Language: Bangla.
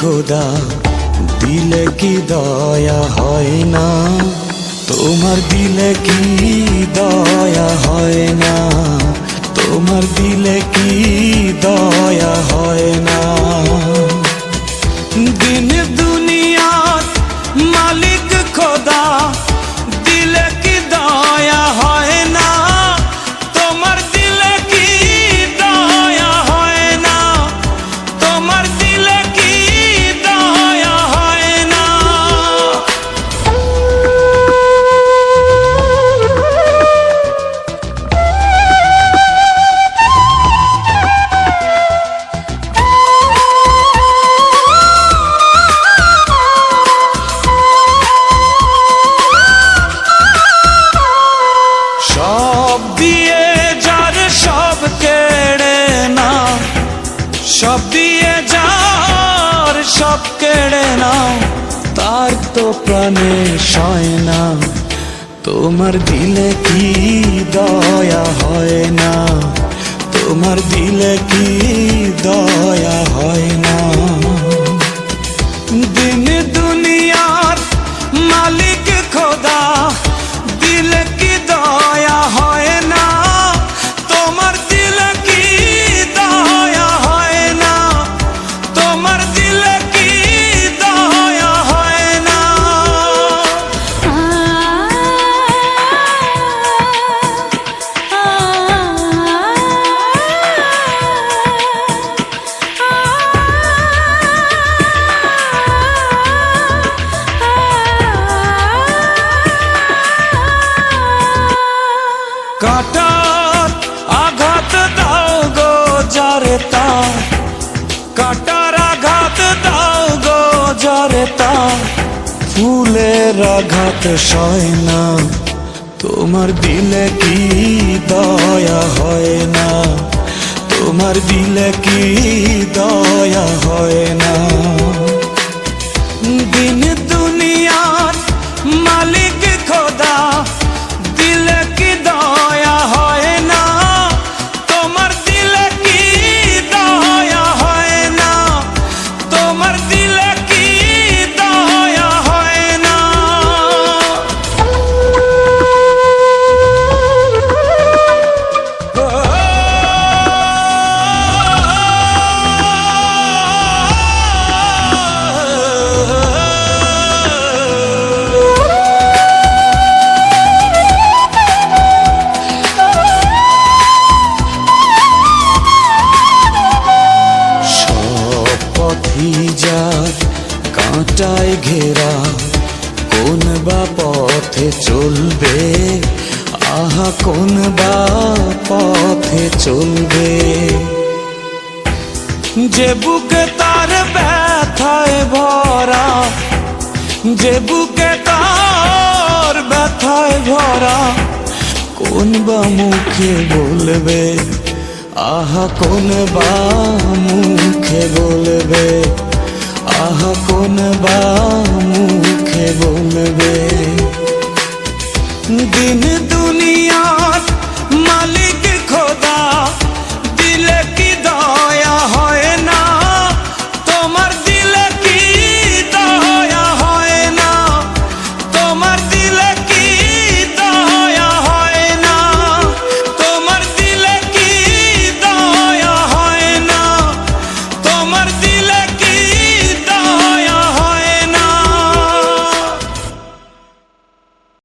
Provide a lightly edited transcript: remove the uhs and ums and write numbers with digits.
খোদা দিলে কি দয়া হয় না, তোমার দিলে কি দয়া হয় না, তোমার দিলে কি দয়া হয় না। দিন দুনিয়ার মালিক খোদা দিলে কি দয়া হয় না, তোমার দিলে কি দয়া হয় না, তোমার দিলে কি দয়া হয় না। সব দিয়ে যার সব কেড়ে নাও, সব দিয়ে যার সব কেড়ে নাও, তার তো প্রাণে সয় না, তোমার দিলে কি দয়া হয় না, তোমার দিলে কি দয়া হয় না। দিন দুনিয়ার মালিক খোদা দিলে কি দয়া হয় না, তোমার দিলে কি দয়া হয় না, তোমার দিলে কি দয়া হয় না। কাটার আঘাত দাও গো যারে তার, কাটার আঘাত দাও গো যারে তার, ফুলের আঘাত সয় না, তোমার দিলে কি দয়া হয় না, তোমার দিলে কি দয়া হয় না। দিন দুনিয়ার মালিক খোদা দিলে কি দয়া হয় না, তোমার দিলে কি দয়া হয় না, তোমার দিলে কি দয়া হয় না। যার কাঁটায় ঘেরা কোন বা পথে চলবে, আহা কোন বা পথে চলবে। যে বুকে তার ব্যথায় ভরা, যে বুকে তার ব্যথায় ভরা, কোন বা মুখে বলবে, আহা কোন বা মুখে বলবে, আহা কোন বা মুখে বলবে। দিন দুনিয়ার মালিক খোদা দিলে কি দয়া হয় না, তোমার দিলে কি দয়া হয় না, তোমার দিলে কি দয়া হয় না, তোমার দিলে কি দয়া হয় না, তোমার